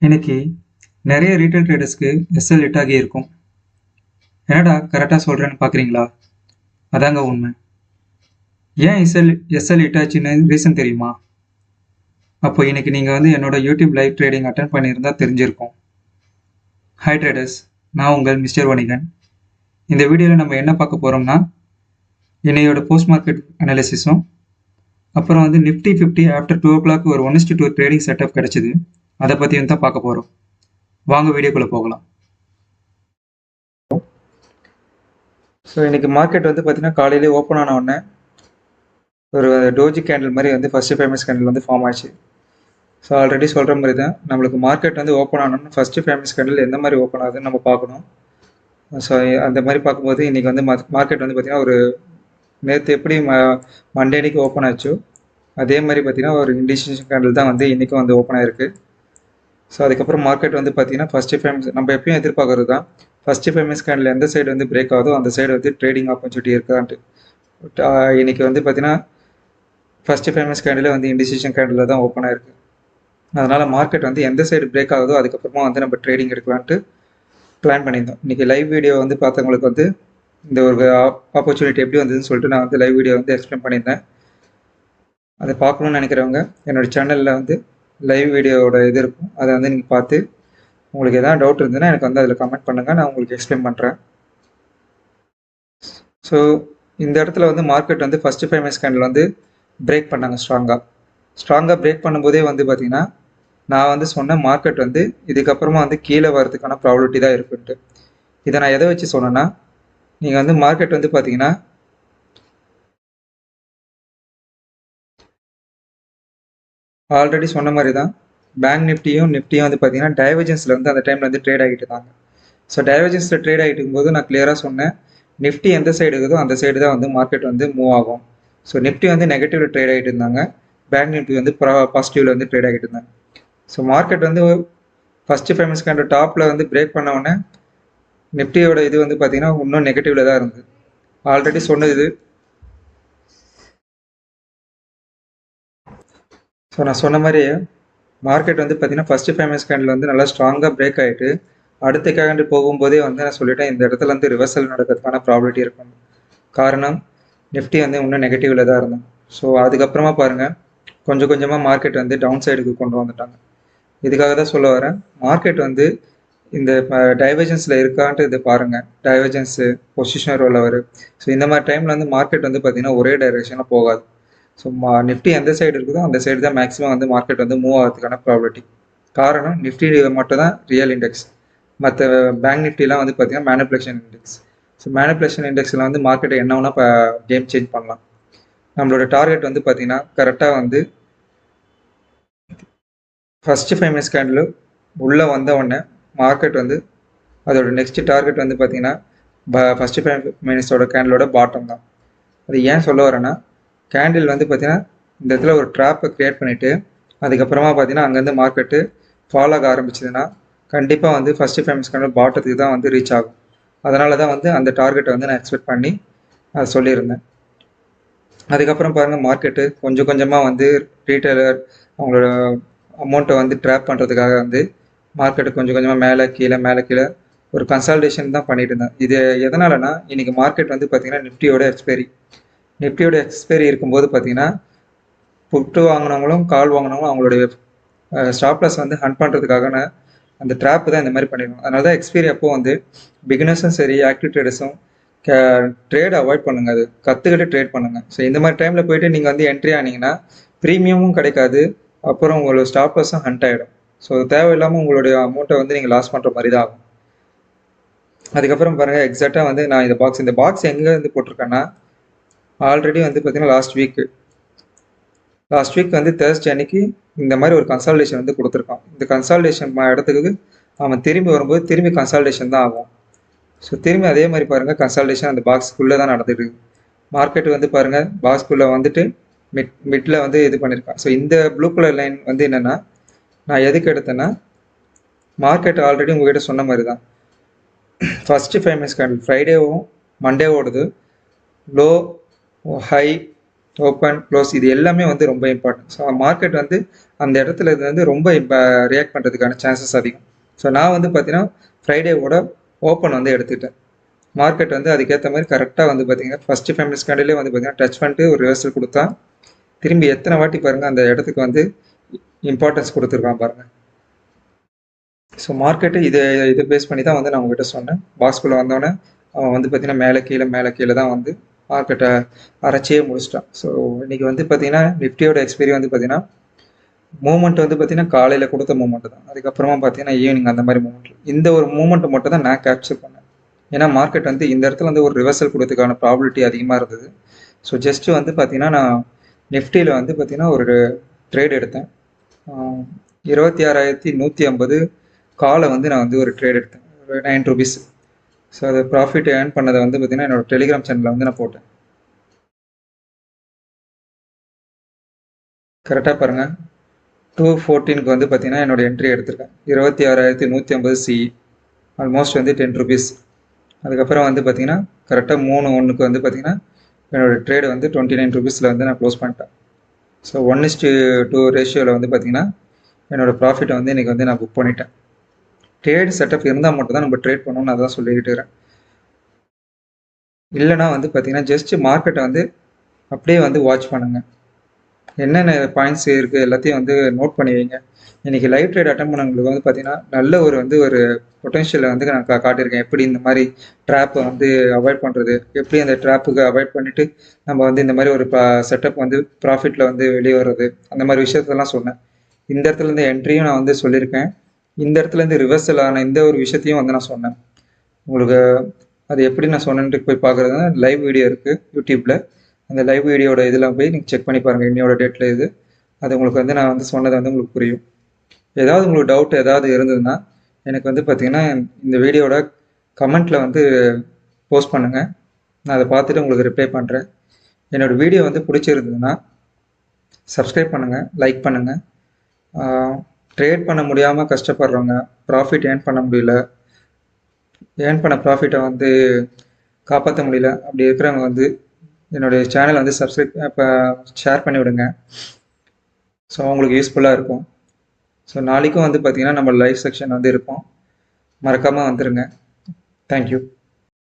இன்னைக்கு நிறைய retail ட்ரேடர்ஸ்க்கு SL hit ஆகி இருக்கும். என்னடா கரெக்டாக சொல்கிறேன்னு பார்க்குறீங்களா? அதாங்க உண்மை. ஏன் எஸ்எல் ஹிட் ஆச்சுன்னு ரீசன் தெரியுமா? அப்போ இன்னைக்கு நீங்கள் என்னோட யூடியூப் லைவ் ட்ரேடிங் அட்டன் பண்ணியிருந்தா தெரிஞ்சிருக்கும். ஹாய் ட்ரேடர்ஸ், நான் உங்கள் மிஸ்டர் வணிகன். இந்த வீடியோவில் நம்ம என்ன பார்க்க போகிறோம்னா, இன்னையோட போஸ்ட் மார்க்கெட் அனாலிசிஸும் அப்புறம் நிஃப்டி 50 ஆஃப்டர் 2 o'clock ஒரு 1:2 ட்ரேடிங் செட்டப் கிடச்சிது. அதை பற்றியும் தான் பார்க்க போகிறோம். வாங்க வீடியோக்குள்ளே போகலாம். ஸோ இன்றைக்கி மார்க்கெட் பார்த்தீங்கன்னா காலையிலே ஓப்பன் ஆன உடனே ஒரு டோஜி கேண்டில் மாதிரி ஃபஸ்ட்டு ஃபேமஸ் கேண்டில் ஃபார்ம் ஆச்சு. ஸோ ஆல்ரெடி சொல்கிற மாதிரி தான் நம்மளுக்கு மார்க்கெட் ஓப்பன் ஆனோன்னு ஃபஸ்ட்டு ஃபேமஸ் கேண்டில் எந்த மாதிரி ஓப்பன் ஆகுதுன்னு நம்ம பார்க்கணும். ஸோ அந்த மாதிரி பார்க்கும்போது இன்றைக்கி மார்க்கெட் பார்த்திங்கன்னா ஒரு நேற்று எப்படி மண்டே அன்றைக்கி ஓப்பன் ஆச்சோ அதே மாதிரி பார்த்திங்கன்னா ஒரு இண்டிகேஷன் கேண்டில் தான் இன்றைக்கும் ஓப்பன் ஆகிருக்கு. ஸோ அதுக்கப்புறம் மார்க்கெட் பார்த்திங்கன்னா ஃபஸ்ட்டு ஃபேமஸ் நம்ம எப்பயும் எதிர்பார்க்குறது தான். ஃபஸ்ட்டு ஃபேமஸ் கேண்டில் எந்த சைடு பிரேக் ஆகுதோ அந்த சைடு ட்ரேடிங் ஆப்பர்ச்சுனிட்டி இருக்கான்ட்டு. இன்றைக்கி பார்த்திங்கன்னா ஃபஸ்ட்டு ஃபேமஸ் கேண்டில் இண்டிசிஷன் கேண்டில் தான் ஓப்பன் ஆகிருக்கு. அதனால் மார்க்கெட் எந்த சைடு பிரேக் ஆகுதோ அதுக்கப்புறமா நம்ம ட்ரேடிங் எடுக்கலான்ட்டு பிளான் பண்ணியிருந்தோம். இன்றைக்கி லைவ் வீடியோ பார்த்தவங்களுக்கு இந்த ஒரு ஆப்பர்ச்சுனிட்டி எப்படி வந்ததுன்னு சொல்லிட்டு நான் லைவ் வீடியோ எக்ஸ்பிளைன் பண்ணியிருந்தேன். அதை பார்க்கணுன்னு நினைக்கிறவங்க என்னோடய சேனலில் லைவ் வீடியோவோட இது இருக்கும். அதை நீங்கள் பார்த்து உங்களுக்கு எதாவது டவுட் இருந்ததுன்னா எனக்கு அதில் கமெண்ட் பண்ணுங்கள், நான் உங்களுக்கு எக்ஸ்பிளைன் பண்ணுறேன். ஸோ இந்த இடத்துல market first famous candle break பண்ணாங்க. ஸ்ட்ராங்காக பிரேக் பண்ணும்போதே பார்த்திங்கன்னா நான் சொன்னேன் மார்க்கெட் இதுக்கப்புறமா கீழே வரதுக்கான ப்ராபபிலிட்டி தான் இருக்குன்ட்டு. இதை நான் எதை வச்சு சொன்னேன்னா, நீங்கள் மார்க்கெட் பார்த்தீங்கன்னா ஆல்ரெடி சொன்ன மாதிரி தான் பேங்க் நிஃப்டியும் பார்த்தீங்கன்னா டைவர்ஜென்ஸில் அந்த டைமில் ட்ரேட் ஆகிட்டு இருந்தாங்க. ஸோ டைவர்ஜென்ஸில் ட்ரேட் ஆகிட்டு இருக்கும்போது நான் கிளியராக சொன்னேன், நிஃப்டி எந்த சைடு இருக்குதோ அந்த சைடு தான் மார்க்கெட் மூவ் ஆகும். ஸோ நிஃப்டி நெகட்டிவில் ட்ரேட் ஆகிட்டு இருந்தாங்க, பேங்க் நிஃப்டி பாசிட்டிவில் ட்ரேட் ஆகிட்டு இருந்தாங்க. So market first famous candle டாப்பில் பிரேக் பண்ண உடனே நிஃப்டியோட இது பார்த்தீங்கன்னா இன்னும் நெகட்டிவில் தான் இருந்தது. ஆல்ரெடி சொன்னது. ஸோ நான் சொன்ன மாதிரியே மார்க்கெட் பார்த்தீங்கன்னா ஃபஸ்ட்டு ஃபேமஸ் கேண்டில் நல்லா ஸ்ட்ராங்காக பிரேக் ஆகிட்டு அடுத்த கேண்டில் போகும்போதே நான் சொல்லிட்டேன், இந்த இடத்துல ரிவர்சல் நடக்கிறதுக்கான ப்ராபபிலிட்டி இருக்கும். காரணம் நிஃப்டி இன்னும் நெகட்டிவில் தான் இருந்தோம். ஸோ அதுக்கப்புறமா பாருங்கள் கொஞ்சம் கொஞ்சமாக மார்க்கெட் டவுன் சைடுக்கு கொண்டு வந்துட்டாங்க. இதுக்காக தான் சொல்ல வரேன், மார்க்கெட் இந்த டைவர்ஜென்ஸில் இருக்கான்ட்டு இதை பாருங்கள். டைவர்ஜென்ஸு, பொசிஷன் ரோல் அவர். ஸோ இந்த மாதிரி டைமில் மார்க்கெட் பார்த்தீங்கன்னா ஒரே டைரெக்ஷனில் போகாது. ஸோ நிஃப்டி எந்த சைடு இருக்குதோ அந்த சைடு தான் மேக்ஸிமம் மார்க்கெட் மூவ் ஆகிறதுக்கான ப்ராபபிலிட்டி. காரணம் நிஃப்டி மட்டும் தான் ரியல் இண்டெக்ஸ், மற்ற பேங்க் நிஃப்டிலாம் பார்த்தீங்கன்னா மேனிப்புலேஷன் இண்டெக்ஸ். ஸோ மேனிப்புலேஷன் இண்டெக்ஸில் மார்க்கெட்டை என்ன வேணால் இப்போ கேம் சேஞ்ச் பண்ணலாம். நம்மளோட டார்கெட் பார்த்தீங்கன்னா கரெக்டாக ஃபஸ்ட்டு ஃபேமஸ் கேண்டில் உள்ளே வந்த உடனே மார்க்கெட் அதோட நெக்ஸ்ட் டார்கெட் பார்த்தீங்கன்னா ஃபஸ்ட்டு ஃபேமஸோட கேண்டிலோட பாட்டம் தான். அது ஏன் சொல்ல வரேன்னா, கேண்டில் பார்த்தீங்கன்னா இந்த இடத்துல ஒரு ட்ராப்பை க்ரியேட் பண்ணிவிட்டு அதுக்கப்புறமா பார்த்தீங்கன்னா அங்கேருந்து மார்க்கெட்டு ஃபாலோ ஆக ஆரம்பிச்சதுன்னா கண்டிப்பாக ஃபஸ்ட்டு ஃபேமஸ் கேண்டில் பாட்டத்துக்கு தான் ரீச் ஆகும். அதனால தான் அந்த டார்கெட்டை நான் எக்ஸ்பெக்ட் பண்ணி அதை சொல்லியிருந்தேன். அதுக்கப்புறம் பாருங்கள் மார்க்கெட்டு கொஞ்சம் கொஞ்சமாக ரீட்டைலர் அவங்களோட அமௌண்ட்டை ட்ராப் பண்ணுறதுக்காக மார்க்கெட்டு கொஞ்சம் கொஞ்சமாக மேலே கீழே ஒரு கன்சால்டேஷன் தான் பண்ணிட்டு இருந்தேன். இது எதனாலனா, இன்றைக்கி மார்க்கெட் பார்த்திங்கன்னா நிஃப்டியோட எக்ஸ்பைரி இருக்கும்போது பார்த்திங்கன்னா புட்டு வாங்கினவங்களும் கால் வாங்கினவங்களும் அவங்களுடைய ஸ்டாப் லாஸ் ஹண்ட் பண்ணுறதுக்காக அந்த ட்ராப் தான் இந்த மாதிரி பண்ணிடுவோம். அதனால தான் எக்ஸ்பைரி அப்போது பிகினர்ஸும் சரி ஆக்டிவ் ட்ரேடர்ஸும் ட்ரேட் அவாய்ட் பண்ணுங்கள், அது கற்றுக்கிட்டு ட்ரேட் பண்ணுங்கள். ஸோ இந்த மாதிரி டைமில் போய்ட்டு நீங்கள் என்ட்ரி ஆனீங்கன்னா ப்ரீமியமும் கிடைக்காது, அப்புறம் உங்களோட ஸ்டாப் லாஸும் ஹண்ட் ஆகிடும். ஸோ தேவையில்லாமல் உங்களுடைய அமௌண்ட்டை நீங்கள் லாஸ் பண்ணுற மாதிரி தான் ஆகும். அதுக்கப்புறம் பாருங்கள் எக்ஸாக்டாக நான் இந்த பாக்ஸ் எங்கே போட்டிருக்கேன்னா, ஆல்ரெடி பார்த்தீங்கன்னா லாஸ்ட் வீக் தேர்ஸ்டே அன்னைக்கு இந்த மாதிரி ஒரு கன்சால்டேஷன் கொடுத்துருக்கான். இந்த கன்சால்டேஷன் இடத்துக்கு அவன் திரும்பி வரும்போது திரும்பி கன்சால்டேஷன் தான் ஆகும். ஸோ திரும்பி அதே மாதிரி பாருங்கள் கன்சால்டேஷன் அந்த பாக்ஸ்க்குள்ளே தான் நடந்துட்டு இருக்கு. மார்க்கெட்டு பாருங்கள் பாக்ஸ்க்குள்ளே மிட்டில் இது பண்ணியிருக்கான். ஸோ இந்த ப்ளூ கலர் லைன் என்னென்னா, நான் எதுக்கு எடுத்தேன்னா, மார்க்கெட் ஆல்ரெடி உங்கள்கிட்ட சொன்ன மாதிரி தான் ஃபஸ்ட்டு ஃபேமஸ் கேண்டில் ஃப்ரைடேவும் மண்டேவோடது லோ ஹை ஓப்பன் க்ளோஸ் இது எல்லாமே வந்து ரொம்ப இம்பார்ட்டன்ட். ஸோ மார்க்கெட் வந்து அந்த இடத்துல இது வந்து ரொம்ப ரியாக்ட் பண்ணுறதுக்கான சான்சஸ் அதிகம். ஸோ நான் வந்து பார்த்தீங்கன்னா ஃப்ரைடேவோட ஓப்பன் வந்து எடுத்துக்கிட்டேன். மார்க்கெட் வந்து அதுக்கேற்ற மாதிரி கரெக்டாக வந்து பார்த்தீங்கன்னா ஃபஸ்ட்டு ஃபேமிலிஸ் கேண்டிலே வந்து பார்த்தீங்கன்னா டச் பண்ணிட்டு ஒரு ரிவர்சல் கொடுத்தா திரும்பி எத்தனை வாட்டி பாருங்கள் அந்த இடத்துக்கு வந்து இம்பார்ட்டன்ஸ் கொடுத்துருக்கான் பாருங்கள். ஸோ மார்க்கெட்டு இதை பேஸ் பண்ணி தான் வந்து நான் உங்ககிட்ட சொன்னேன். பாக்ஸ்குள்ளே வந்தோடனே அவன் வந்து பார்த்தீங்கன்னா மேலே கீழே தான் வந்து மார்க்கெட்டை அரைச்சியே முடிச்சிட்டான். ஸோ இன்றைக்கி வந்து பார்த்தீங்கன்னா நிஃப்டியோட எக்ஸ்பீரி வந்து பார்த்தீங்கன்னா மூமெண்ட் வந்து பார்த்தீங்கன்னா காலையில் கொடுத்த மூமெண்ட் தான். அதுக்கப்புறமா பார்த்தீங்கன்னா ஈவினிங் அந்த மாதிரி மூமெண்ட். இந்த ஒரு மூமெண்ட் மட்டும் தான் நான் கேப்சர் பண்ணேன். ஏன்னா மார்க்கெட் வந்து இந்த இடத்துல வந்து ஒரு ரிவர்சல் கொடுத்ததுக்கான ப்ராபிலிட்டி அதிகமாக இருந்தது. ஸோ ஜஸ்ட்டு வந்து பார்த்தீங்கன்னா நான் நிஃப்டியில் வந்து பார்த்தீங்கன்னா ஒரு ட்ரேட் எடுத்தேன். 26,150 காலை வந்து நான் வந்து ஒரு ட்ரேட் எடுத்தேன், ஒரு 9 rupees. ஸோ அதை ப்ராஃபிட் ஏர்ன் பண்ணதை வந்து பார்த்தீங்கன்னா என்னோட டெலிகிராம் சேனலில் வந்து நான் போட்டேன். கரெக்டாக பாருங்கள், 2:14 வந்து பார்த்தீங்கன்னா என்னோட என்ட்ரி எடுத்திருக்கேன். 26,150 சி, ஆல்மோஸ்ட் வந்து 10 rupees. அதுக்கப்புறம் வந்து பார்த்தீங்கன்னா கரெக்டாக 3:1 வந்து பார்த்தீங்கன்னா என்னோடய ட்ரேடு வந்து 29 rupees வந்து நான் க்ளோஸ் பண்ணிட்டேன். ஸோ 1:2 ரேஷியோவில் வந்து பார்த்தீங்கன்னா என்னோடய ப்ராஃபிட்டை வந்து இன்றைக்கி வந்து நான் புக் பண்ணிட்டேன். ட்ரேட் செட்டப் இருந்தால் மட்டும் தான் நம்ம ட்ரேட் பண்ணணும்னு அதான் சொல்லிக்கிட்டு இருக்கிறேன். இல்லைனா வந்து பார்த்தீங்கன்னா ஜஸ்ட்டு மார்க்கெட்டை வந்து அப்படியே வந்து வாட்ச் பண்ணுங்கள். என்னென்ன பாயிண்ட்ஸ் இருக்குது எல்லாத்தையும் வந்து நோட் பண்ணி வைங்க. இன்றைக்கி லைவ் ட்ரேட் அட்டன் பண்ணவங்களுக்கு வந்து பார்த்தீங்கன்னா நல்ல ஒரு பொட்டென்ஷியலை வந்து நான் காட்டியிருக்கேன். எப்படி இந்த மாதிரி ட்ராப்பை வந்து அவாய்ட் பண்ணுறது, எப்படி அந்த ட்ராப்புக்கு அவாய்ட் பண்ணிவிட்டு நம்ம வந்து இந்த மாதிரி ஒரு செட்டப் வந்து ப்ராஃபிட்டில் வந்து வெளியே வர்றது, அந்த மாதிரி விஷயத்தெல்லாம் சொன்னேன். இந்த இடத்துலேருந்து என்ட்ரியும் நான் வந்து சொல்லியிருக்கேன். இந்த இடத்துலேருந்து ரிவர்சல் ஆன இந்த ஒரு விஷயத்தையும் வந்து நான் சொன்னேன். உங்களுக்கு அது எப்படி நான் சொன்னேன்ட்டு போய் பார்க்குறதுனா லைவ் வீடியோ இருக்குது யூடியூப்பில். அந்த லைவ் வீடியோட இதில் போய் நீங்கள் செக் பண்ணி பாருங்கள், இன்னையோட டேட்டில் இது. அது உங்களுக்கு வந்து நான் வந்து சொன்னது வந்து உங்களுக்கு புரியும். ஏதாவது உங்களுக்கு டவுட் ஏதாவது இருந்ததுன்னா எனக்கு வந்து பார்த்தீங்கன்னா இந்த வீடியோட கமெண்ட்டில் வந்து போஸ்ட் பண்ணுங்கள். நான் அதை பார்த்துட்டு உங்களுக்கு ரிப்ளை பண்ணுறேன். என்னோடய வீடியோ வந்து பிடிச்சிருந்ததுன்னா சப்ஸ்கிரைப் பண்ணுங்கள், லைக் பண்ணுங்கள். ட்ரேட் பண்ண முடியாமல் கஷ்டப்படுறவங்க, ப்ராஃபிட் ஏர்ன் பண்ண முடியல, ஏர்ன் பண்ண ப்ராஃபிட்டை வந்து காப்பாற்ற முடியல, அப்படி இருக்கிறவங்க வந்து என்னுடைய சேனலை வந்து ஷேர் பண்ணி விடுங்க. ஸோ அவங்களுக்கு யூஸ்ஃபுல்லாக இருக்கும். ஸோ நாளைக்கும் வந்து பார்த்திங்கன்னா நம்ம லைவ் செக்ஷன் வந்து இருக்கும், மறக்காமல் வந்துடுங்க. தேங்க்யூ.